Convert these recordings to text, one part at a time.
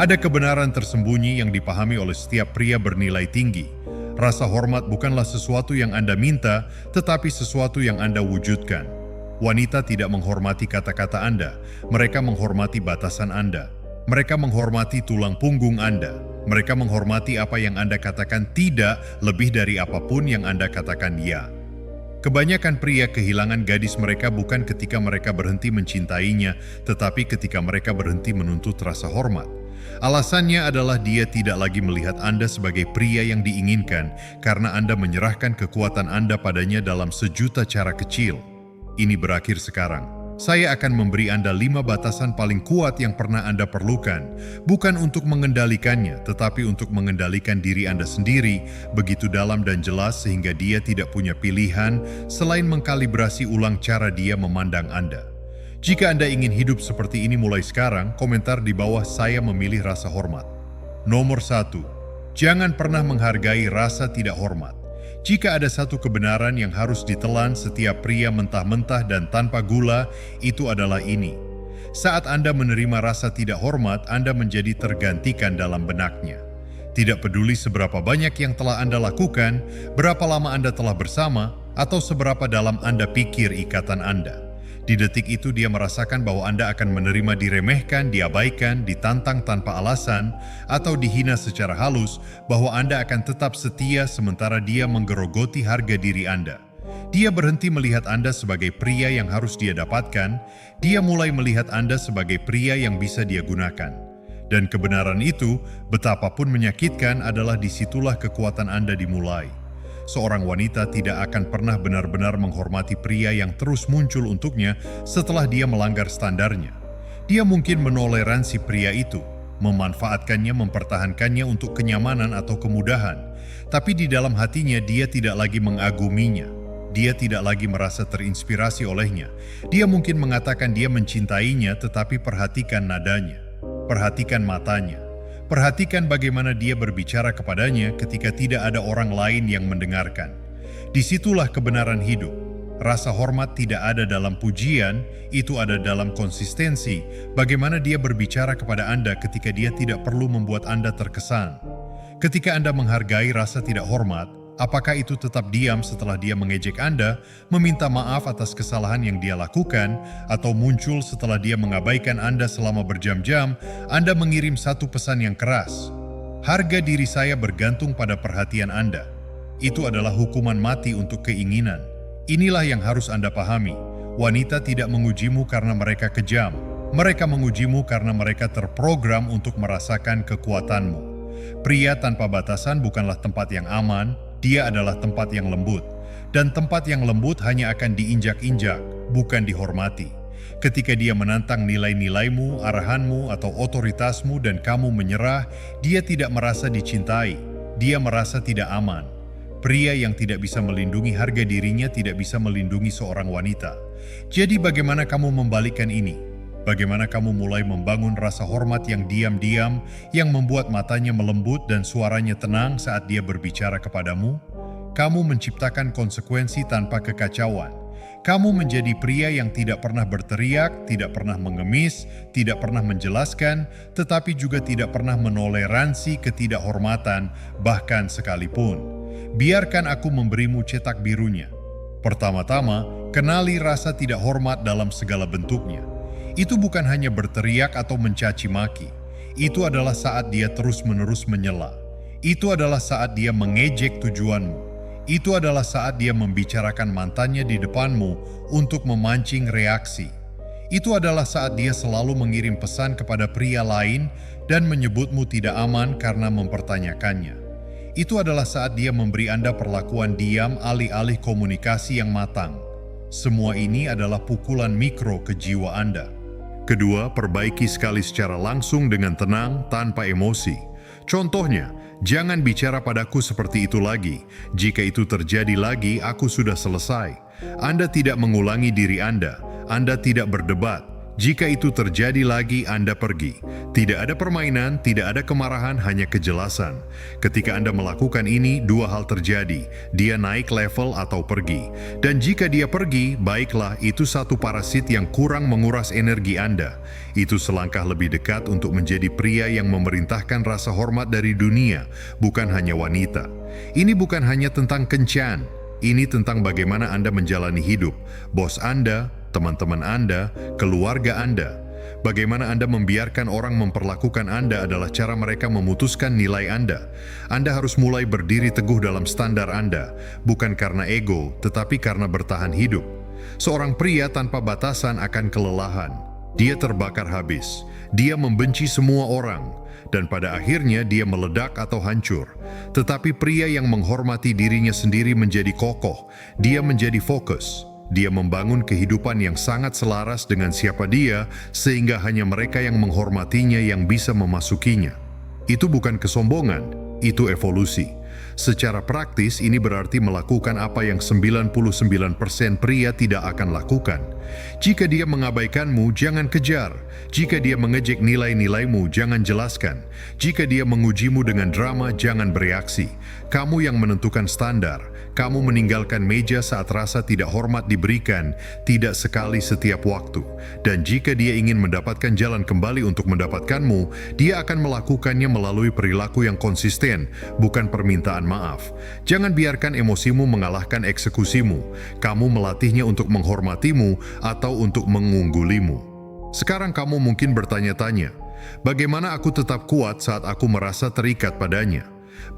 Ada kebenaran tersembunyi yang dipahami oleh setiap pria bernilai tinggi. Rasa hormat bukanlah sesuatu yang Anda minta, tetapi sesuatu yang Anda wujudkan. Wanita tidak menghormati kata-kata Anda, mereka menghormati batasan Anda. Mereka menghormati tulang punggung Anda. Mereka menghormati apa yang Anda katakan tidak lebih dari apapun yang Anda katakan ya. Kebanyakan pria kehilangan gadis mereka bukan ketika mereka berhenti mencintainya, tetapi ketika mereka berhenti menuntut rasa hormat. Alasannya adalah dia tidak lagi melihat Anda sebagai pria yang diinginkan karena Anda menyerahkan kekuatan Anda padanya dalam sejuta cara kecil. Ini berakhir sekarang. Saya akan memberi Anda 5 batasan paling kuat yang pernah Anda perlukan, bukan untuk mengendalikannya, tetapi untuk mengendalikan diri Anda sendiri, begitu dalam dan jelas sehingga dia tidak punya pilihan selain mengkalibrasi ulang cara dia memandang Anda. Jika Anda ingin hidup seperti ini mulai sekarang, komentar di bawah saya memilih rasa hormat. Nomor 1. Jangan pernah menghargai rasa tidak hormat. Jika ada satu kebenaran yang harus ditelan setiap pria mentah-mentah dan tanpa gula, itu adalah ini. Saat Anda menerima rasa tidak hormat, Anda menjadi tergantikan dalam benaknya. Tidak peduli seberapa banyak yang telah Anda lakukan, berapa lama Anda telah bersama, atau seberapa dalam Anda pikir ikatan Anda. Di detik itu dia merasakan bahwa Anda akan menerima diremehkan, diabaikan, ditantang tanpa alasan, atau dihina secara halus, bahwa Anda akan tetap setia sementara dia menggerogoti harga diri Anda. Dia berhenti melihat Anda sebagai pria yang harus dia dapatkan, dia mulai melihat Anda sebagai pria yang bisa dia gunakan. Dan kebenaran itu, betapapun menyakitkan, adalah disitulah kekuatan Anda dimulai. Seorang wanita tidak akan pernah benar-benar menghormati pria yang terus muncul untuknya setelah dia melanggar standarnya. Dia mungkin menoleransi pria itu, memanfaatkannya, mempertahankannya untuk kenyamanan atau kemudahan. Tapi di dalam hatinya dia tidak lagi mengaguminya. Dia tidak lagi merasa terinspirasi olehnya. Dia mungkin mengatakan dia mencintainya, tetapi perhatikan nadanya. Perhatikan matanya. Perhatikan bagaimana dia berbicara kepadanya ketika tidak ada orang lain yang mendengarkan. Disitulah kebenaran hidup. Rasa hormat tidak ada dalam pujian, itu ada dalam konsistensi. Bagaimana dia berbicara kepada Anda ketika dia tidak perlu membuat Anda terkesan. Ketika Anda menghargai rasa tidak hormat, apakah itu tetap diam setelah dia mengejek Anda, meminta maaf atas kesalahan yang dia lakukan, atau muncul setelah dia mengabaikan Anda selama berjam-jam, Anda mengirim satu pesan yang keras. Harga diri saya bergantung pada perhatian Anda. Itu adalah hukuman mati untuk keinginan. Inilah yang harus Anda pahami. Wanita tidak mengujimu karena mereka kejam. Mereka mengujimu karena mereka terprogram untuk merasakan kekuatanmu. Pria tanpa batasan bukanlah tempat yang aman, dia adalah tempat yang lembut, dan tempat yang lembut hanya akan diinjak-injak, bukan dihormati. Ketika dia menantang nilai-nilaimu, arahanmu, atau otoritasmu dan kamu menyerah, dia tidak merasa dicintai, dia merasa tidak aman. Pria yang tidak bisa melindungi harga dirinya tidak bisa melindungi seorang wanita. Jadi bagaimana kamu membalikkan ini? Bagaimana kamu mulai membangun rasa hormat yang diam-diam, yang membuat matanya melembut dan suaranya tenang saat dia berbicara kepadamu? Kamu menciptakan konsekuensi tanpa kekacauan. Kamu menjadi pria yang tidak pernah berteriak, tidak pernah mengemis, tidak pernah menjelaskan, tetapi juga tidak pernah menoleransi ketidakhormatan, bahkan sekalipun. Biarkan aku memberimu cetak birunya. Pertama-tama, kenali rasa tidak hormat dalam segala bentuknya. Itu bukan hanya berteriak atau mencaci maki. Itu adalah saat dia terus-menerus menyela. Itu adalah saat dia mengejek tujuanmu. Itu adalah saat dia membicarakan mantannya di depanmu untuk memancing reaksi. Itu adalah saat dia selalu mengirim pesan kepada pria lain dan menyebutmu tidak aman karena mempertanyakannya. Itu adalah saat dia memberi Anda perlakuan diam alih-alih komunikasi yang matang. Semua ini adalah pukulan mikro ke jiwa Anda. Kedua, perbaiki sekali secara langsung dengan tenang, tanpa emosi. Contohnya, jangan bicara padaku seperti itu lagi. Jika itu terjadi lagi, aku sudah selesai. Anda tidak mengulangi diri Anda tidak berdebat. Jika itu terjadi lagi, Anda pergi. Tidak ada permainan, tidak ada kemarahan, hanya kejelasan. Ketika Anda melakukan ini, dua hal terjadi. Dia naik level atau pergi. Dan jika dia pergi, baiklah, itu satu parasit yang kurang menguras energi Anda. Itu selangkah lebih dekat untuk menjadi pria yang memerintahkan rasa hormat dari dunia, bukan hanya wanita. Ini bukan hanya tentang kencan. Ini tentang bagaimana Anda menjalani hidup. Bos Anda, teman-teman Anda, keluarga Anda. Bagaimana Anda membiarkan orang memperlakukan Anda adalah cara mereka memutuskan nilai Anda. Anda harus mulai berdiri teguh dalam standar Anda, bukan karena ego, tetapi karena bertahan hidup. Seorang pria tanpa batasan akan kelelahan. Dia terbakar habis. Dia membenci semua orang. Dan pada akhirnya dia meledak atau hancur. Tetapi pria yang menghormati dirinya sendiri menjadi kokoh. Dia menjadi fokus. Dia membangun kehidupan yang sangat selaras dengan siapa dia, sehingga hanya mereka yang menghormatinya yang bisa memasukinya. Itu bukan kesombongan, itu evolusi. Secara praktis, ini berarti melakukan apa yang 99% pria tidak akan lakukan. Jika dia mengabaikanmu, jangan kejar. Jika dia mengejek nilai-nilaimu, jangan jelaskan. Jika dia mengujimu dengan drama, jangan bereaksi. Kamu yang menentukan standar. Kamu meninggalkan meja saat rasa tidak hormat diberikan, tidak sekali setiap waktu. Dan jika dia ingin mendapatkan jalan kembali untuk mendapatkanmu, dia akan melakukannya melalui perilaku yang konsisten, bukan permintaan maaf. Jangan biarkan emosimu mengalahkan eksekusimu. Kamu melatihnya untuk menghormatimu atau untuk mengunggulimu. Sekarang kamu mungkin bertanya-tanya, bagaimana aku tetap kuat saat aku merasa terikat padanya?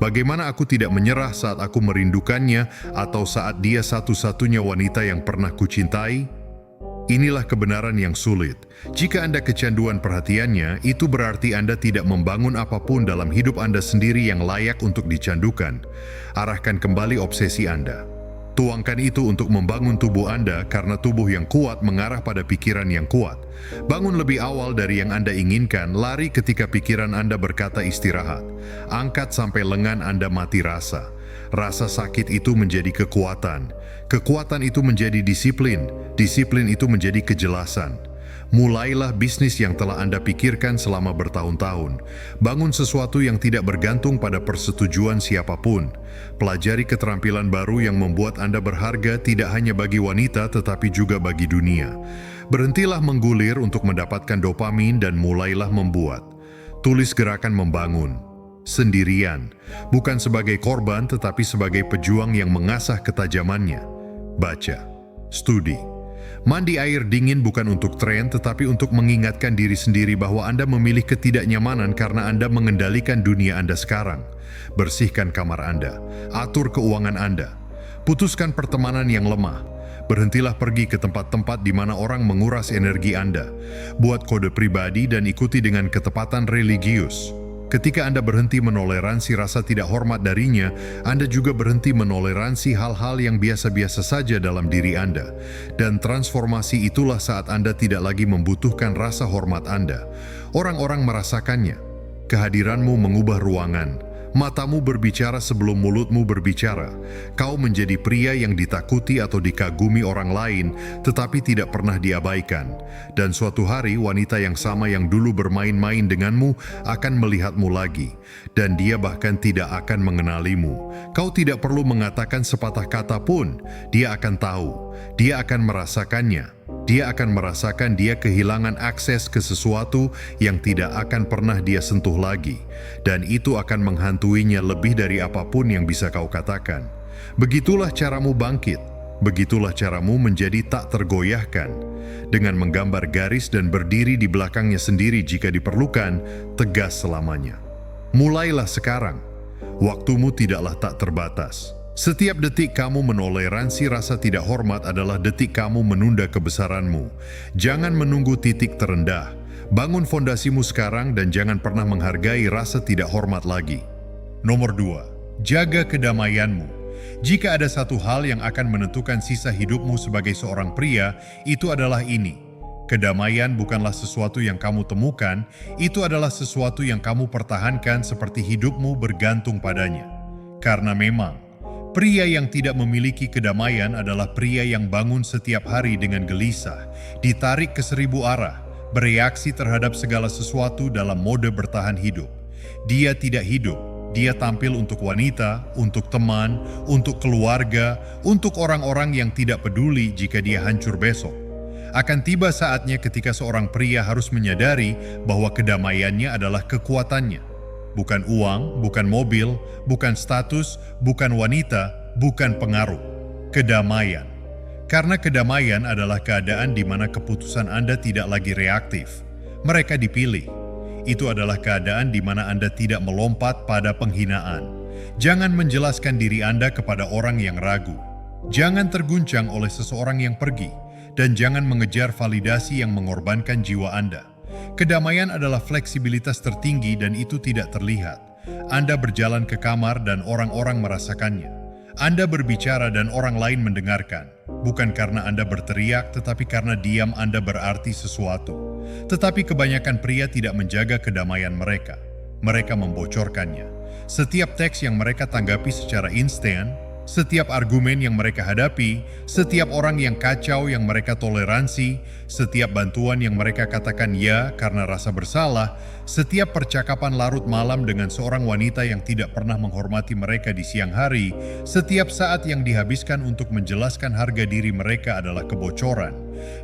Bagaimana aku tidak menyerah saat aku merindukannya atau saat dia satu-satunya wanita yang pernah kucintai? Inilah kebenaran yang sulit. Jika Anda kecanduan perhatiannya, itu berarti Anda tidak membangun apapun dalam hidup Anda sendiri yang layak untuk dicandukan. Arahkan kembali obsesi Anda. Tuangkan itu untuk membangun tubuh Anda karena tubuh yang kuat mengarah pada pikiran yang kuat. Bangun lebih awal dari yang Anda inginkan, lari ketika pikiran Anda berkata istirahat. Angkat sampai lengan Anda mati rasa. Rasa sakit itu menjadi kekuatan. Kekuatan itu menjadi disiplin. Disiplin itu menjadi kejelasan. Mulailah bisnis yang telah Anda pikirkan selama bertahun-tahun. Bangun sesuatu yang tidak bergantung pada persetujuan siapapun. Pelajari keterampilan baru yang membuat Anda berharga tidak hanya bagi wanita tetapi juga bagi dunia. Berhentilah menggulir untuk mendapatkan dopamin dan mulailah membuat. Tulis gerakan membangun. Sendirian. Bukan sebagai korban tetapi sebagai pejuang yang mengasah ketajamannya. Baca. Studi. Mandi air dingin bukan untuk tren, tetapi untuk mengingatkan diri sendiri bahwa Anda memilih ketidaknyamanan karena Anda mengendalikan dunia Anda sekarang. Bersihkan kamar Anda. Atur keuangan Anda. Putuskan pertemanan yang lemah. Berhentilah pergi ke tempat-tempat di mana orang menguras energi Anda. Buat kode pribadi dan ikuti dengan ketepatan religius. Ketika Anda berhenti menoleransi rasa tidak hormat darinya, Anda juga berhenti menoleransi hal-hal yang biasa-biasa saja dalam diri Anda. Dan transformasi itulah saat Anda tidak lagi membutuhkan rasa hormat Anda. Orang-orang merasakannya. Kehadiranmu mengubah ruangan. Matamu berbicara sebelum mulutmu berbicara. Kau menjadi pria yang ditakuti atau dikagumi orang lain, tetapi tidak pernah diabaikan. Dan suatu hari wanita yang sama yang dulu bermain-main denganmu akan melihatmu lagi. Dan dia bahkan tidak akan mengenalimu. Kau tidak perlu mengatakan sepatah kata pun. Dia akan tahu. Dia akan merasakannya. Dia akan merasakan dia kehilangan akses ke sesuatu yang tidak akan pernah dia sentuh lagi. Dan itu akan menghantuinya lebih dari apapun yang bisa kau katakan. Begitulah caramu bangkit. Begitulah caramu menjadi tak tergoyahkan. Dengan menggambar garis dan berdiri di belakangnya sendiri jika diperlukan, tegas selamanya. Mulailah sekarang. Waktumu tidaklah tak terbatas. Setiap detik kamu menoleransi rasa tidak hormat adalah detik kamu menunda kebesaranmu. Jangan menunggu titik terendah. Bangun fondasimu sekarang dan jangan pernah menghargai rasa tidak hormat lagi. Nomor 2. Jaga kedamaianmu. Jika ada satu hal yang akan menentukan sisa hidupmu sebagai seorang pria, itu adalah ini. Kedamaian bukanlah sesuatu yang kamu temukan, itu adalah sesuatu yang kamu pertahankan seperti hidupmu bergantung padanya. Karena memang, pria yang tidak memiliki kedamaian adalah pria yang bangun setiap hari dengan gelisah, ditarik ke 1000 arah. bereaksi terhadap segala sesuatu dalam mode bertahan hidup. Dia tidak hidup, dia tampil untuk wanita, untuk teman, untuk keluarga, untuk orang-orang yang tidak peduli jika dia hancur besok. Akan tiba saatnya ketika seorang pria harus menyadari bahwa kedamaiannya adalah kekuatannya. Bukan uang, bukan mobil, bukan status, bukan wanita, bukan pengaruh. Kedamaian. Karena kedamaian adalah keadaan di mana keputusan Anda tidak lagi reaktif. Mereka dipilih. Itu adalah keadaan di mana Anda tidak melompat pada penghinaan. Jangan menjelaskan diri Anda kepada orang yang ragu. Jangan terguncang oleh seseorang yang pergi. Dan jangan mengejar validasi yang mengorbankan jiwa Anda. Kedamaian adalah fleksibilitas tertinggi dan itu tidak terlihat. Anda berjalan ke kamar dan orang-orang merasakannya. Anda berbicara dan orang lain mendengarkan. Bukan karena Anda berteriak, tetapi karena diam Anda berarti sesuatu. Tetapi kebanyakan pria tidak menjaga kedamaian mereka. Mereka membocorkannya. Setiap teks yang mereka tanggapi secara instan, setiap argumen yang mereka hadapi, setiap orang yang kacau yang mereka toleransi, setiap bantuan yang mereka katakan ya karena rasa bersalah, setiap percakapan larut malam dengan seorang wanita yang tidak pernah menghormati mereka di siang hari, setiap saat yang dihabiskan untuk menjelaskan harga diri mereka adalah kebocoran.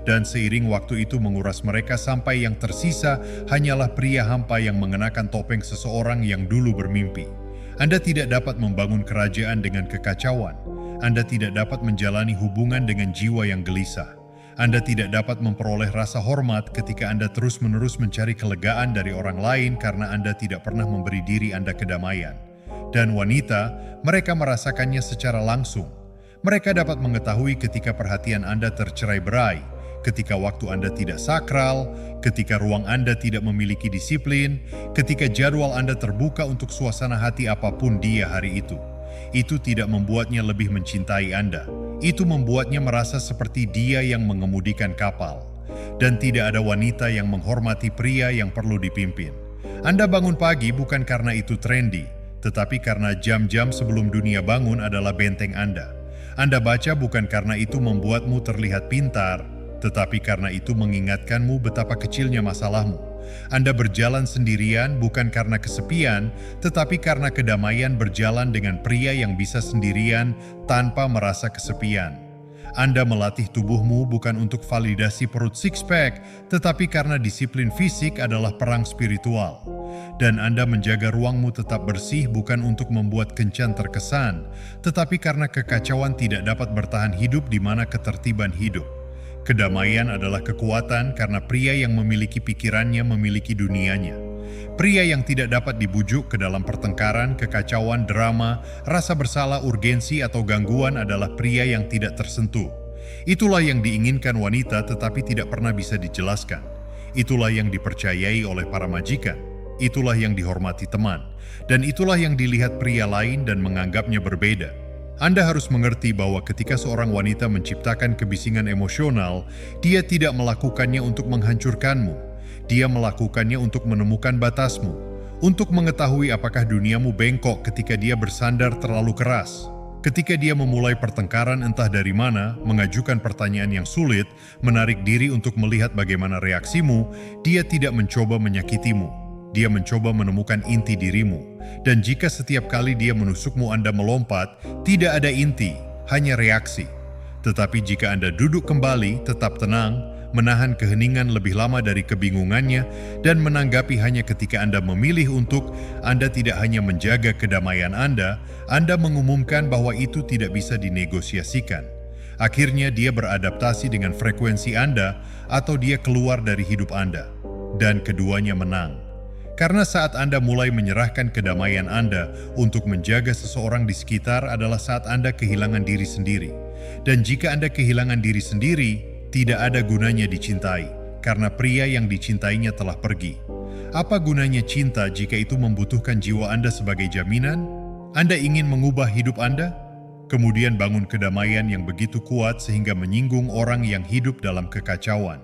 Dan seiring waktu itu menguras mereka sampai yang tersisa hanyalah pria hampa yang mengenakan topeng seseorang yang dulu bermimpi. Anda tidak dapat membangun kerajaan dengan kekacauan. Anda tidak dapat menjalani hubungan dengan jiwa yang gelisah. Anda tidak dapat memperoleh rasa hormat ketika Anda terus-menerus mencari kelegaan dari orang lain karena Anda tidak pernah memberi diri Anda kedamaian. Dan wanita, mereka merasakannya secara langsung. Mereka dapat mengetahui ketika perhatian Anda tercerai-berai, ketika waktu Anda tidak sakral, ketika ruang Anda tidak memiliki disiplin, ketika jadwal Anda terbuka untuk suasana hati apapun dia hari itu. Itu tidak membuatnya lebih mencintai Anda. Itu membuatnya merasa seperti dia yang mengemudikan kapal. Dan tidak ada wanita yang menghormati pria yang perlu dipimpin. Anda bangun pagi bukan karena itu trendy, tetapi karena jam-jam sebelum dunia bangun adalah benteng Anda. Anda baca bukan karena itu membuatmu terlihat pintar, tetapi karena itu mengingatkanmu betapa kecilnya masalahmu. Anda berjalan sendirian bukan karena kesepian, tetapi karena kedamaian berjalan dengan pria yang bisa sendirian tanpa merasa kesepian. Anda melatih tubuhmu bukan untuk validasi perut six-pack, tetapi karena disiplin fisik adalah perang spiritual. Dan Anda menjaga ruangmu tetap bersih bukan untuk membuat kencan terkesan, tetapi karena kekacauan tidak dapat bertahan hidup di mana ketertiban hidup. Kedamaian adalah kekuatan karena pria yang memiliki pikirannya memiliki dunianya. Pria yang tidak dapat dibujuk ke dalam pertengkaran, kekacauan, drama, rasa bersalah, urgensi, atau gangguan adalah pria yang tidak tersentuh. Itulah yang diinginkan wanita tetapi tidak pernah bisa dijelaskan. Itulah yang dipercayai oleh para majikan. Itulah yang dihormati teman. Dan itulah yang dilihat pria lain dan menganggapnya berbeda. Anda harus mengerti bahwa ketika seorang wanita menciptakan kebisingan emosional, dia tidak melakukannya untuk menghancurkanmu. Dia melakukannya untuk menemukan batasmu, untuk mengetahui apakah duniamu bengkok ketika dia bersandar terlalu keras. Ketika dia memulai pertengkaran entah dari mana, mengajukan pertanyaan yang sulit, menarik diri untuk melihat bagaimana reaksimu, dia tidak mencoba menyakitimu. Dia mencoba menemukan inti dirimu. Dan jika setiap kali dia menusukmu Anda melompat, tidak ada inti, hanya reaksi. Tetapi jika Anda duduk kembali, tetap tenang, menahan keheningan lebih lama dari kebingungannya, dan menanggapi hanya ketika Anda memilih untuk, Anda tidak hanya menjaga kedamaian Anda mengumumkan bahwa itu tidak bisa dinegosiasikan. Akhirnya dia beradaptasi dengan frekuensi Anda, atau dia keluar dari hidup Anda. Dan keduanya menang. Karena saat Anda mulai menyerahkan kedamaian Anda untuk menjaga seseorang di sekitar adalah saat Anda kehilangan diri sendiri. Dan jika Anda kehilangan diri sendiri, tidak ada gunanya dicintai, karena pria yang dicintainya telah pergi. Apa gunanya cinta jika itu membutuhkan jiwa Anda sebagai jaminan? Anda ingin mengubah hidup Anda? Kemudian bangun kedamaian yang begitu kuat sehingga menyinggung orang yang hidup dalam kekacauan.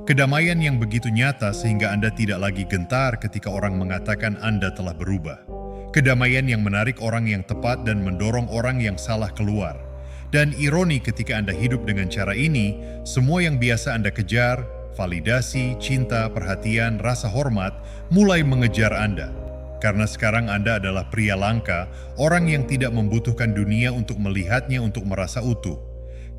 Kedamaian yang begitu nyata sehingga Anda tidak lagi gentar ketika orang mengatakan Anda telah berubah. Kedamaian yang menarik orang yang tepat dan mendorong orang yang salah keluar. Dan ironi ketika Anda hidup dengan cara ini, semua yang biasa Anda kejar, validasi, cinta, perhatian, rasa hormat mulai mengejar Anda. Karena sekarang Anda adalah pria langka, orang yang tidak membutuhkan dunia untuk melihatnya untuk merasa utuh.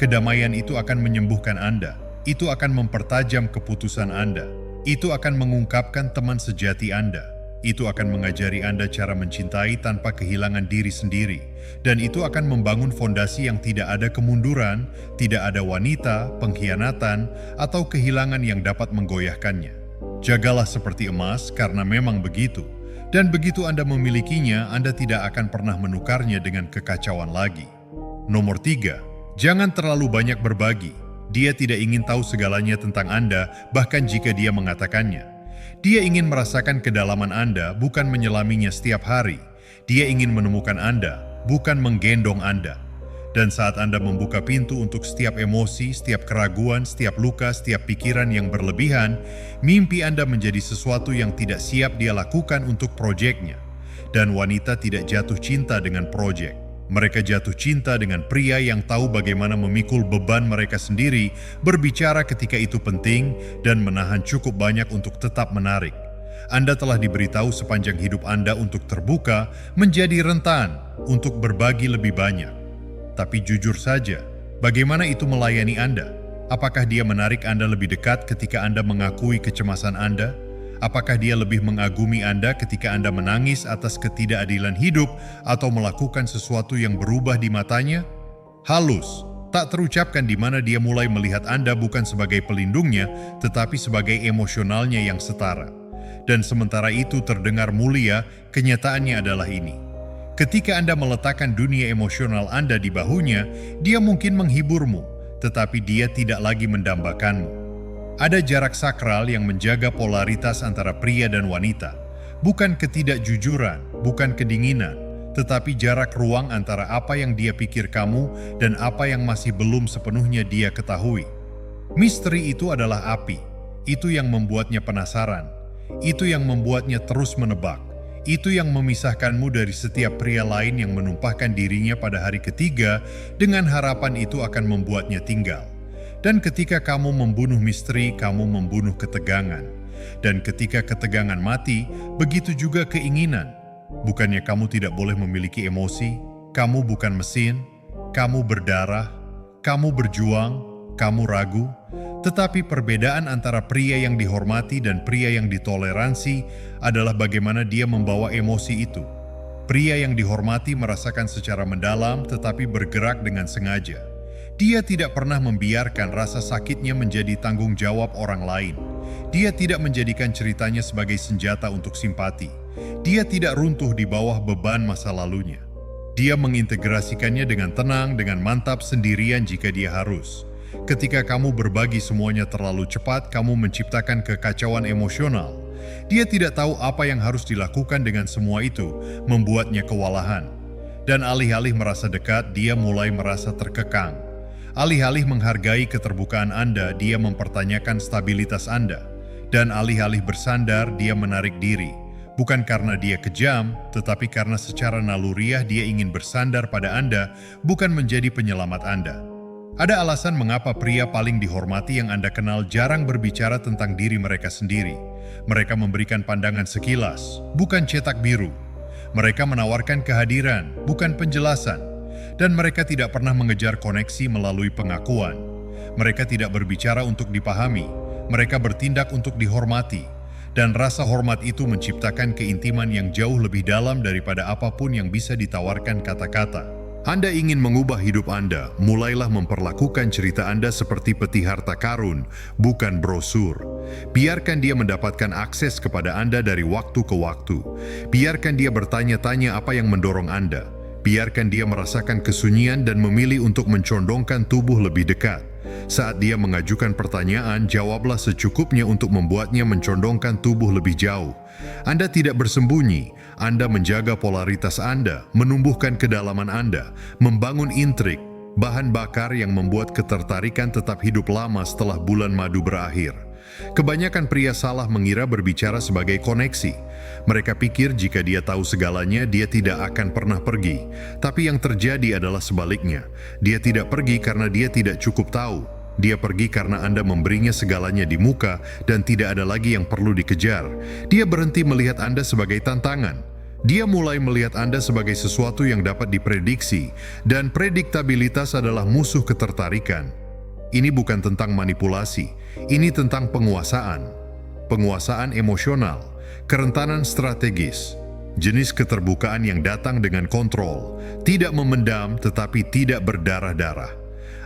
Kedamaian itu akan menyembuhkan Anda. Itu akan mempertajam keputusan Anda. Itu akan mengungkapkan teman sejati Anda. Itu akan mengajari Anda cara mencintai tanpa kehilangan diri sendiri. Dan itu akan membangun fondasi yang tidak ada kemunduran, tidak ada wanita, pengkhianatan, atau kehilangan yang dapat menggoyahkannya. Jagalah seperti emas karena memang begitu. Dan begitu Anda memilikinya, Anda tidak akan pernah menukarnya dengan kekacauan lagi. Nomor 3, jangan terlalu banyak berbagi. Dia tidak ingin tahu segalanya tentang Anda, bahkan jika dia mengatakannya. Dia ingin merasakan kedalaman Anda, bukan menyelaminya setiap hari. Dia ingin menemukan Anda, bukan menggendong Anda. Dan saat Anda membuka pintu untuk setiap emosi, setiap keraguan, setiap luka, setiap pikiran yang berlebihan, mimpi Anda menjadi sesuatu yang tidak siap dia lakukan untuk proyeknya. Dan wanita tidak jatuh cinta dengan proyek. Mereka jatuh cinta dengan pria yang tahu bagaimana memikul beban mereka sendiri, berbicara ketika itu penting, dan menahan cukup banyak untuk tetap menarik. Anda telah diberitahu sepanjang hidup Anda untuk terbuka, menjadi rentan, untuk berbagi lebih banyak. Tapi jujur saja, bagaimana itu melayani Anda? Apakah dia menarik Anda lebih dekat ketika Anda mengakui kecemasan Anda? Apakah dia lebih mengagumi Anda ketika Anda menangis atas ketidakadilan hidup atau melakukan sesuatu yang berubah di matanya? Halus, tak terucapkan di mana dia mulai melihat Anda bukan sebagai pelindungnya, tetapi sebagai emosionalnya yang setara. Dan sementara itu terdengar mulia, kenyataannya adalah ini. Ketika Anda meletakkan dunia emosional Anda di bahunya, dia mungkin menghiburmu, tetapi dia tidak lagi mendambakanmu. Ada jarak sakral yang menjaga polaritas antara pria dan wanita. Bukan ketidakjujuran, bukan kedinginan, tetapi jarak ruang antara apa yang dia pikir kamu dan apa yang masih belum sepenuhnya dia ketahui. Misteri itu adalah api. Itu yang membuatnya penasaran. Itu yang membuatnya terus menebak. Itu yang memisahkanmu dari setiap pria lain yang menumpahkan dirinya pada hari ketiga dengan harapan itu akan membuatnya tinggal. Dan ketika kamu membunuh misteri, kamu membunuh ketegangan. Dan ketika ketegangan mati, begitu juga keinginan. Bukannya kamu tidak boleh memiliki emosi, kamu bukan mesin, kamu berdarah, kamu berjuang, kamu ragu. Tetapi perbedaan antara pria yang dihormati dan pria yang ditoleransi adalah bagaimana dia membawa emosi itu. Pria yang dihormati merasakan secara mendalam tetapi bergerak dengan sengaja. Dia tidak pernah membiarkan rasa sakitnya menjadi tanggung jawab orang lain. Dia tidak menjadikan ceritanya sebagai senjata untuk simpati. Dia tidak runtuh di bawah beban masa lalunya. Dia mengintegrasikannya dengan tenang, dengan mantap sendirian jika dia harus. Ketika kamu berbagi semuanya terlalu cepat, kamu menciptakan kekacauan emosional. Dia tidak tahu apa yang harus dilakukan dengan semua itu, membuatnya kewalahan. Dan alih-alih merasa dekat, dia mulai merasa terkekang. Alih-alih menghargai keterbukaan Anda, dia mempertanyakan stabilitas Anda. Dan alih-alih bersandar, dia menarik diri. Bukan karena dia kejam, tetapi karena secara naluriah dia ingin bersandar pada Anda, bukan menjadi penyelamat Anda. Ada alasan mengapa pria paling dihormati yang Anda kenal jarang berbicara tentang diri mereka sendiri. Mereka memberikan pandangan sekilas, bukan cetak biru. Mereka menawarkan kehadiran, bukan penjelasan. Dan mereka tidak pernah mengejar koneksi melalui pengakuan. Mereka tidak berbicara untuk dipahami. Mereka bertindak untuk dihormati. Dan rasa hormat itu menciptakan keintiman yang jauh lebih dalam daripada apapun yang bisa ditawarkan kata-kata. Anda ingin mengubah hidup Anda, mulailah memperlakukan cerita Anda seperti peti harta karun, bukan brosur. Biarkan dia mendapatkan akses kepada Anda dari waktu ke waktu. Biarkan dia bertanya-tanya apa yang mendorong Anda. Biarkan dia merasakan kesunyian dan memilih untuk mencondongkan tubuh lebih dekat. Saat dia mengajukan pertanyaan, jawablah secukupnya untuk membuatnya mencondongkan tubuh lebih jauh. Anda tidak bersembunyi, Anda menjaga polaritas Anda, menumbuhkan kedalaman Anda, membangun intrik, bahan bakar yang membuat ketertarikan tetap hidup lama setelah bulan madu berakhir. Kebanyakan pria salah mengira berbicara sebagai koneksi. Mereka pikir jika dia tahu segalanya, dia tidak akan pernah pergi. Tapi yang terjadi adalah sebaliknya. Dia tidak pergi karena dia tidak cukup tahu. Dia pergi karena Anda memberinya segalanya di muka dan tidak ada lagi yang perlu dikejar. Dia berhenti melihat Anda sebagai tantangan. Dia mulai melihat Anda sebagai sesuatu yang dapat diprediksi, dan prediktabilitas adalah musuh ketertarikan. Ini bukan tentang manipulasi, ini tentang penguasaan. Penguasaan emosional, kerentanan strategis, jenis keterbukaan yang datang dengan kontrol, tidak memendam tetapi tidak berdarah-darah.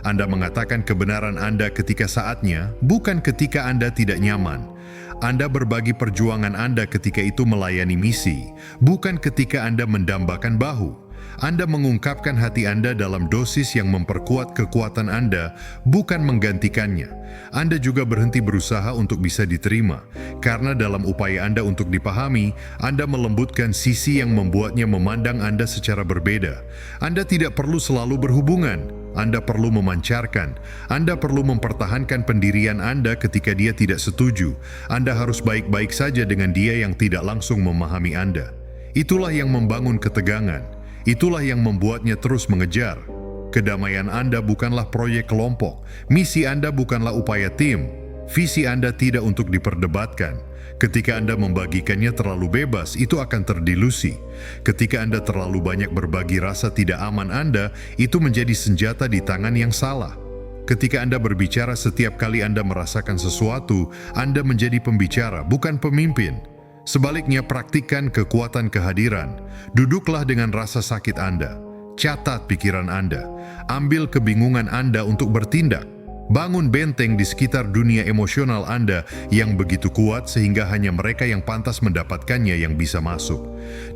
Anda mengatakan kebenaran Anda ketika saatnya, bukan ketika Anda tidak nyaman. Anda berbagi perjuangan Anda ketika itu melayani misi, bukan ketika Anda mendambakan bahu. Anda mengungkapkan hati Anda dalam dosis yang memperkuat kekuatan Anda, bukan menggantikannya. Anda juga berhenti berusaha untuk bisa diterima, karena dalam upaya Anda untuk dipahami, Anda melembutkan sisi yang membuatnya memandang Anda secara berbeda. Anda tidak perlu selalu berhubungan. Anda perlu memancarkan. Anda perlu mempertahankan pendirian Anda ketika dia tidak setuju. Anda harus baik-baik saja dengan dia yang tidak langsung memahami Anda. Itulah yang membangun ketegangan. Itulah yang membuatnya terus mengejar. Kedamaian Anda bukanlah proyek kelompok. Misi Anda bukanlah upaya tim. Visi Anda tidak untuk diperdebatkan. Ketika Anda membagikannya terlalu bebas, itu akan terdilusi. Ketika Anda terlalu banyak berbagi rasa tidak aman Anda, itu menjadi senjata di tangan yang salah. Ketika Anda berbicara setiap kali Anda merasakan sesuatu, Anda menjadi pembicara, bukan pemimpin. Sebaliknya, praktikkan kekuatan kehadiran. Duduklah dengan rasa sakit Anda. Catat pikiran Anda. Ambil kebingungan Anda untuk bertindak. Bangun benteng di sekitar dunia emosional Anda yang begitu kuat sehingga hanya mereka yang pantas mendapatkannya yang bisa masuk.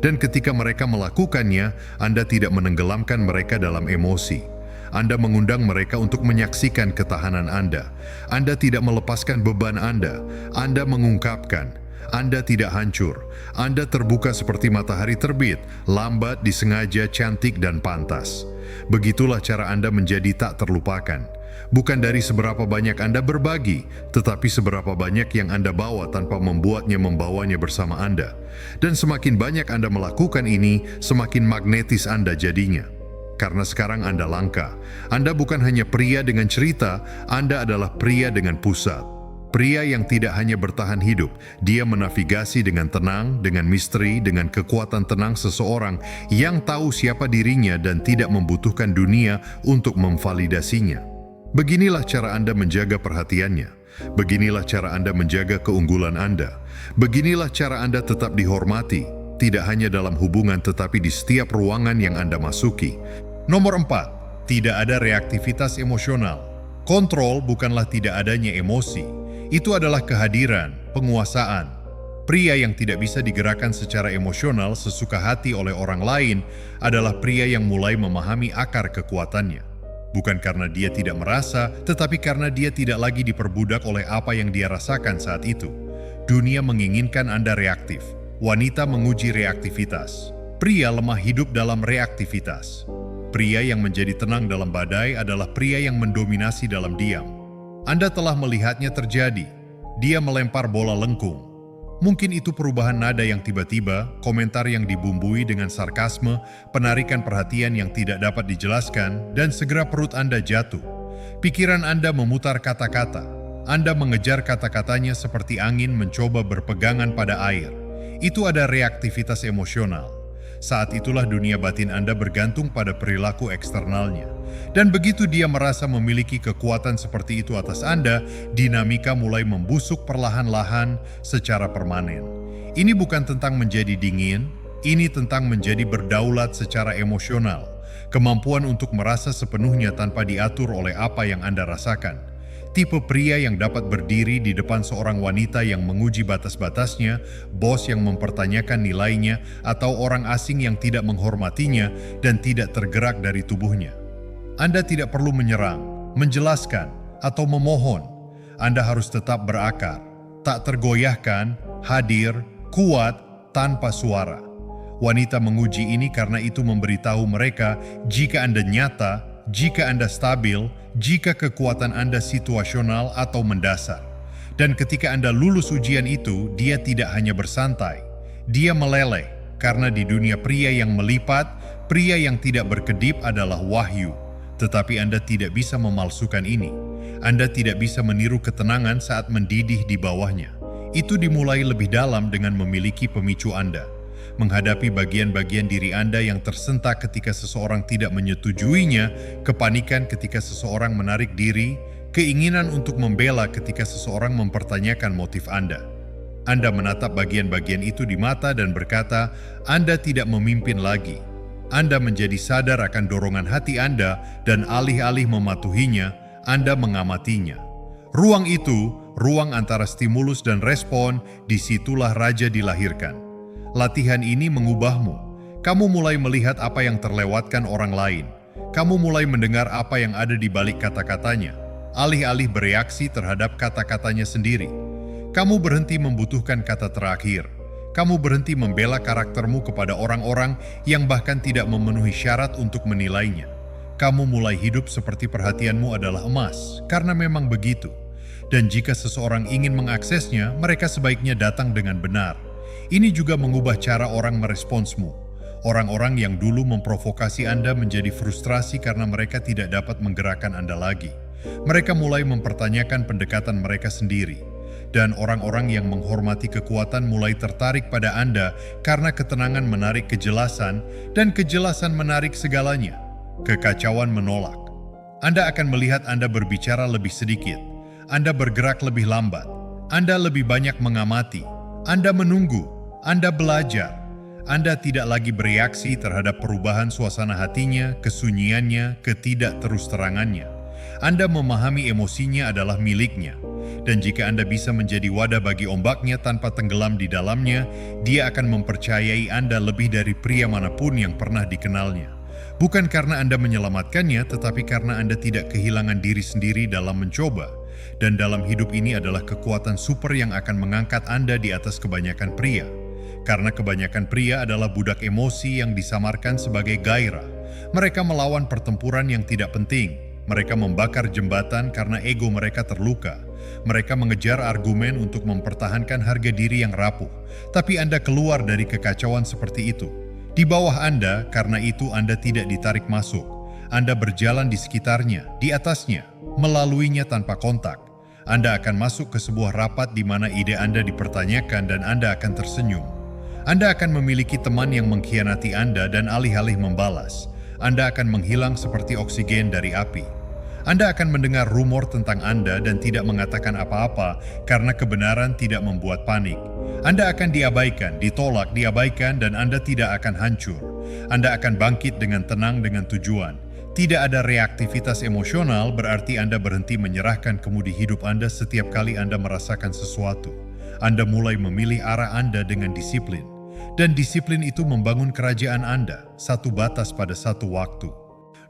Dan ketika mereka melakukannya, Anda tidak menenggelamkan mereka dalam emosi. Anda mengundang mereka untuk menyaksikan ketahanan Anda. Anda tidak melepaskan beban Anda. Anda mengungkapkan. Anda tidak hancur. Anda terbuka seperti matahari terbit, lambat, disengaja, cantik, dan pantas. Begitulah cara Anda menjadi tak terlupakan. Bukan dari seberapa banyak Anda berbagi, tetapi seberapa banyak yang Anda bawa tanpa membuatnya membawanya bersama Anda. Dan semakin banyak Anda melakukan ini, semakin magnetis Anda jadinya. Karena sekarang Anda langka. Anda bukan hanya pria dengan cerita, Anda adalah pria dengan pusat. Pria yang tidak hanya bertahan hidup, dia menavigasi dengan tenang, dengan misteri, dengan kekuatan tenang seseorang yang tahu siapa dirinya dan tidak membutuhkan dunia untuk memvalidasinya. Beginilah cara Anda menjaga perhatiannya. Beginilah cara Anda menjaga keunggulan Anda. Beginilah cara Anda tetap dihormati, tidak hanya dalam hubungan tetapi di setiap ruangan yang Anda masuki. Nomor 4, tidak ada reaktivitas emosional. Kontrol bukanlah tidak adanya emosi. Itu adalah kehadiran, penguasaan. Pria yang tidak bisa digerakkan secara emosional sesuka hati oleh orang lain adalah pria yang mulai memahami akar kekuatannya. Bukan karena dia tidak merasa, tetapi karena dia tidak lagi diperbudak oleh apa yang dia rasakan saat itu. Dunia menginginkan Anda reaktif. Wanita menguji reaktivitas. Pria lemah hidup dalam reaktivitas. Pria yang menjadi tenang dalam badai adalah pria yang mendominasi dalam diam. Anda telah melihatnya terjadi. Dia melempar bola lengkung. Mungkin itu perubahan nada yang tiba-tiba, komentar yang dibumbui dengan sarkasme, penarikan perhatian yang tidak dapat dijelaskan, dan segera perut Anda jatuh. Pikiran Anda memutar kata-kata. Anda mengejar kata-katanya seperti angin mencoba berpegangan pada air. Itu ada reaktivitas emosional. Saat itulah dunia batin Anda bergantung pada perilaku eksternalnya. Dan begitu dia merasa memiliki kekuatan seperti itu atas Anda, dinamika mulai membusuk perlahan-lahan secara permanen. Ini bukan tentang menjadi dingin, ini tentang menjadi berdaulat secara emosional. Kemampuan untuk merasa sepenuhnya tanpa diatur oleh apa yang Anda rasakan. Tipe pria yang dapat berdiri di depan seorang wanita yang menguji batas-batasnya, bos yang mempertanyakan nilainya, atau orang asing yang tidak menghormatinya dan tidak tergerak dari tubuhnya. Anda tidak perlu menyerang, menjelaskan, atau memohon. Anda harus tetap berakar, tak tergoyahkan, hadir, kuat, tanpa suara. Wanita menguji ini karena itu memberitahu mereka jika Anda nyata, jika Anda stabil, jika kekuatan Anda situasional atau mendasar. Dan ketika Anda lulus ujian itu, dia tidak hanya bersantai. Dia meleleh, karena di dunia pria yang melipat, pria yang tidak berkedip adalah wahyu. Tetapi Anda tidak bisa memalsukan ini. Anda tidak bisa meniru ketenangan saat mendidih di bawahnya. Itu dimulai lebih dalam dengan memiliki pemicu Anda. Menghadapi bagian-bagian diri Anda yang tersentak ketika seseorang tidak menyetujuinya, kepanikan ketika seseorang menarik diri, keinginan untuk membela ketika seseorang mempertanyakan motif Anda. Anda menatap bagian-bagian itu di mata dan berkata, Anda tidak memimpin lagi. Anda menjadi sadar akan dorongan hati Anda dan alih-alih mematuhinya, Anda mengamatinya. Ruang itu, ruang antara stimulus dan respon, disitulah raja dilahirkan. Latihan ini mengubahmu. Kamu mulai melihat apa yang terlewatkan orang lain. Kamu mulai mendengar apa yang ada di balik kata-katanya, alih-alih bereaksi terhadap kata-katanya sendiri. Kamu berhenti membutuhkan kata terakhir. Kamu berhenti membela karaktermu kepada orang-orang yang bahkan tidak memenuhi syarat untuk menilainya. Kamu mulai hidup seperti perhatianmu adalah emas, karena memang begitu. Dan jika seseorang ingin mengaksesnya, mereka sebaiknya datang dengan benar. Ini juga mengubah cara orang meresponsmu. Orang-orang yang dulu memprovokasi Anda menjadi frustrasi karena mereka tidak dapat menggerakkan Anda lagi. Mereka mulai mempertanyakan pendekatan mereka sendiri. Dan orang-orang yang menghormati kekuatan mulai tertarik pada Anda karena ketenangan menarik kejelasan dan kejelasan menarik segalanya. Kekacauan menolak. Anda akan melihat Anda berbicara lebih sedikit. Anda bergerak lebih lambat. Anda lebih banyak mengamati. Anda menunggu. Anda belajar. Anda tidak lagi bereaksi terhadap perubahan suasana hatinya, kesunyiannya, ketidakterus-terangannya. Anda memahami emosinya adalah miliknya. Dan jika Anda bisa menjadi wadah bagi ombaknya tanpa tenggelam di dalamnya, dia akan mempercayai Anda lebih dari pria manapun yang pernah dikenalnya. Bukan karena Anda menyelamatkannya, tetapi karena Anda tidak kehilangan diri sendiri dalam mencoba. Dan dalam hidup ini adalah kekuatan super yang akan mengangkat Anda di atas kebanyakan pria. Karena kebanyakan pria adalah budak emosi yang disamarkan sebagai gairah. Mereka melawan pertempuran yang tidak penting. Mereka membakar jembatan karena ego mereka terluka. Mereka mengejar argumen untuk mempertahankan harga diri yang rapuh. Tapi Anda keluar dari kekacauan seperti itu. Di bawah Anda, karena itu Anda tidak ditarik masuk. Anda berjalan di sekitarnya, di atasnya, melaluinya tanpa kontak. Anda akan masuk ke sebuah rapat di mana ide Anda dipertanyakan dan Anda akan tersenyum. Anda akan memiliki teman yang mengkhianati Anda dan alih-alih membalas. Anda akan menghilang seperti oksigen dari api. Anda akan mendengar rumor tentang Anda dan tidak mengatakan apa-apa karena kebenaran tidak membuat panik. Anda akan diabaikan, ditolak, diabaikan, dan Anda tidak akan hancur. Anda akan bangkit dengan tenang dengan tujuan. Tidak ada reaktivitas emosional berarti Anda berhenti menyerahkan kemudi hidup Anda setiap kali Anda merasakan sesuatu. Anda mulai memilih arah Anda dengan disiplin. Dan disiplin itu membangun kerajaan Anda, satu batas pada satu waktu.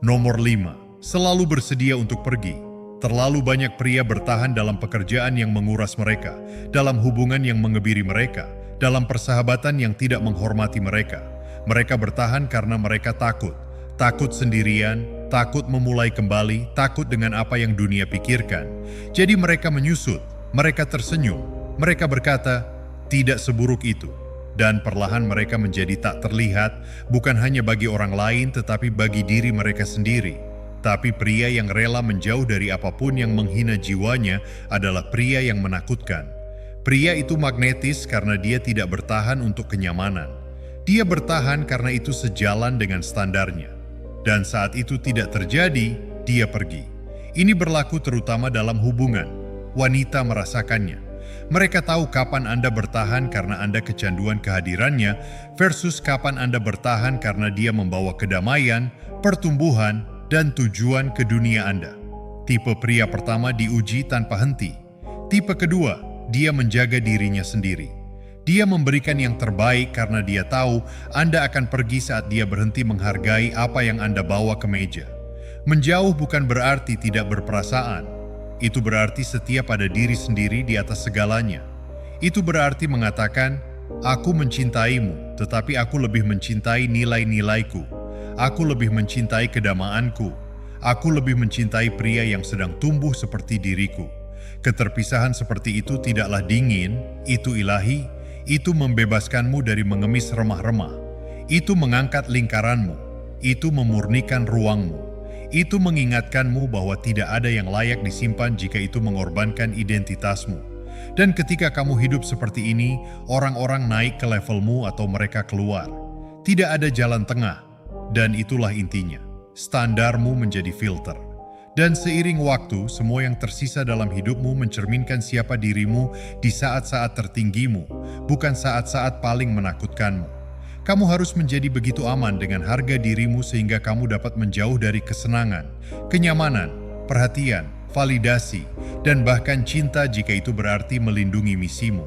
Nomor 5. Selalu bersedia untuk pergi. Terlalu banyak pria bertahan dalam pekerjaan yang menguras mereka, dalam hubungan yang mengebiri mereka, dalam persahabatan yang tidak menghormati mereka. Mereka bertahan karena mereka takut. Takut sendirian, takut memulai kembali, takut dengan apa yang dunia pikirkan. Jadi mereka menyusut, mereka tersenyum, mereka berkata, tidak seburuk itu. Dan perlahan mereka menjadi tak terlihat, bukan hanya bagi orang lain tetapi bagi diri mereka sendiri. Tapi pria yang rela menjauh dari apapun yang menghina jiwanya adalah pria yang menakutkan. Pria itu magnetis karena dia tidak bertahan untuk kenyamanan. Dia bertahan karena itu sejalan dengan standarnya. Dan saat itu tidak terjadi, dia pergi. Ini berlaku terutama dalam hubungan. Wanita merasakannya. Mereka tahu kapan Anda bertahan karena Anda kecanduan kehadirannya versus kapan Anda bertahan karena dia membawa kedamaian, pertumbuhan, dan tujuan ke dunia Anda. Tipe pria pertama diuji tanpa henti. Tipe kedua, dia menjaga dirinya sendiri. Dia memberikan yang terbaik karena dia tahu Anda akan pergi saat dia berhenti menghargai apa yang Anda bawa ke meja. Menjauh bukan berarti tidak berperasaan. Itu berarti setia pada diri sendiri di atas segalanya. Itu berarti mengatakan, aku mencintaimu, tetapi aku lebih mencintai nilai-nilaiku. Aku lebih mencintai kedamaanku. Aku lebih mencintai pria yang sedang tumbuh seperti diriku. Keterpisahan seperti itu tidaklah dingin, itu ilahi. Itu membebaskanmu dari mengemis remah-remah. Itu mengangkat lingkaranmu. Itu memurnikan ruangmu. Itu mengingatkanmu bahwa tidak ada yang layak disimpan jika itu mengorbankan identitasmu. Dan ketika kamu hidup seperti ini, orang-orang naik ke levelmu atau mereka keluar. Tidak ada jalan tengah. Dan itulah intinya. Standarmu menjadi filter. Dan seiring waktu, semua yang tersisa dalam hidupmu mencerminkan siapa dirimu di saat-saat tertinggimu, bukan saat-saat paling menakutkanmu. Kamu harus menjadi begitu aman dengan harga dirimu sehingga kamu dapat menjauh dari kesenangan, kenyamanan, perhatian, validasi, dan bahkan cinta jika itu berarti melindungi misimu.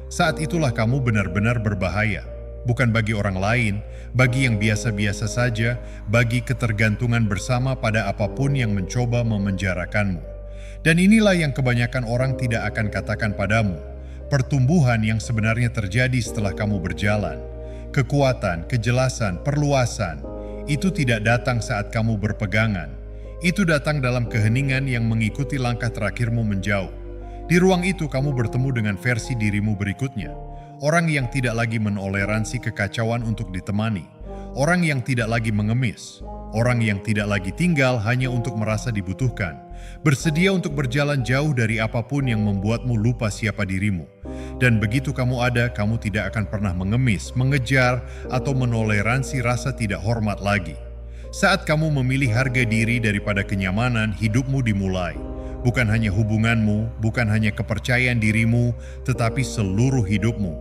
Saat itulah kamu benar-benar berbahaya, bukan bagi orang lain, bagi yang biasa-biasa saja, bagi ketergantungan bersama pada apapun yang mencoba memenjarakanmu. Dan inilah yang kebanyakan orang tidak akan katakan padamu, pertumbuhan yang sebenarnya terjadi setelah kamu berjalan. Kekuatan, kejelasan, perluasan, itu tidak datang saat kamu berpegangan. Itu datang dalam keheningan yang mengikuti langkah terakhirmu menjauh. Di ruang itu kamu bertemu dengan versi dirimu berikutnya. Orang yang tidak lagi menoleransi kekacauan untuk ditemani. Orang yang tidak lagi mengemis. Orang yang tidak lagi tinggal hanya untuk merasa dibutuhkan. Bersedia untuk berjalan jauh dari apapun yang membuatmu lupa siapa dirimu. Dan begitu kamu ada, kamu tidak akan pernah mengemis, mengejar, atau menoleransi rasa tidak hormat lagi. Saat kamu memilih harga diri daripada kenyamanan, hidupmu dimulai. Bukan hanya hubunganmu, bukan hanya kepercayaan dirimu, tetapi seluruh hidupmu.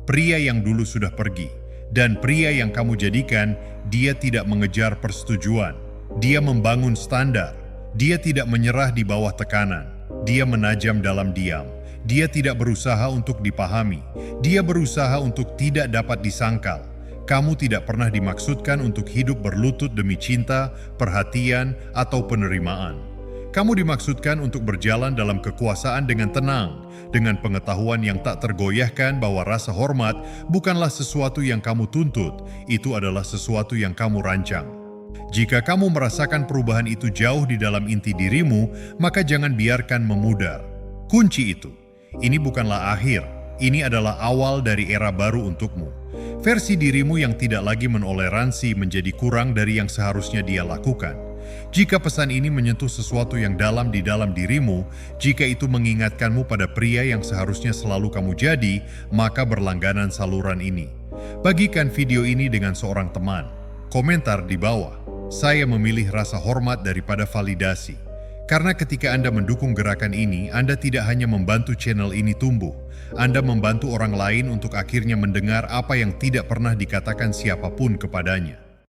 Pria yang dulu sudah pergi, dan pria yang kamu jadikan, dia tidak mengejar persetujuan. Dia membangun standar. Dia tidak menyerah di bawah tekanan. Dia menajam dalam diam. Dia tidak berusaha untuk dipahami. Dia berusaha untuk tidak dapat disangkal. Kamu tidak pernah dimaksudkan untuk hidup berlutut demi cinta, perhatian, atau penerimaan. Kamu dimaksudkan untuk berjalan dalam kekuasaan dengan tenang, dengan pengetahuan yang tak tergoyahkan bahwa rasa hormat bukanlah sesuatu yang kamu tuntut, itu adalah sesuatu yang kamu rancang. Jika kamu merasakan perubahan itu jauh di dalam inti dirimu, maka jangan biarkan memudar. Kunci itu. Ini bukanlah akhir, ini adalah awal dari era baru untukmu. Versi dirimu yang tidak lagi menoleransi menjadi kurang dari yang seharusnya dia lakukan. Jika pesan ini menyentuh sesuatu yang dalam di dalam dirimu, jika itu mengingatkanmu pada pria yang seharusnya selalu kamu jadi, maka berlangganan saluran ini. Bagikan video ini dengan seorang teman. Komentar di bawah. Saya memilih rasa hormat daripada validasi. Karena ketika Anda mendukung gerakan ini, Anda tidak hanya membantu channel ini tumbuh, Anda membantu orang lain untuk akhirnya mendengar apa yang tidak pernah dikatakan siapapun kepadanya.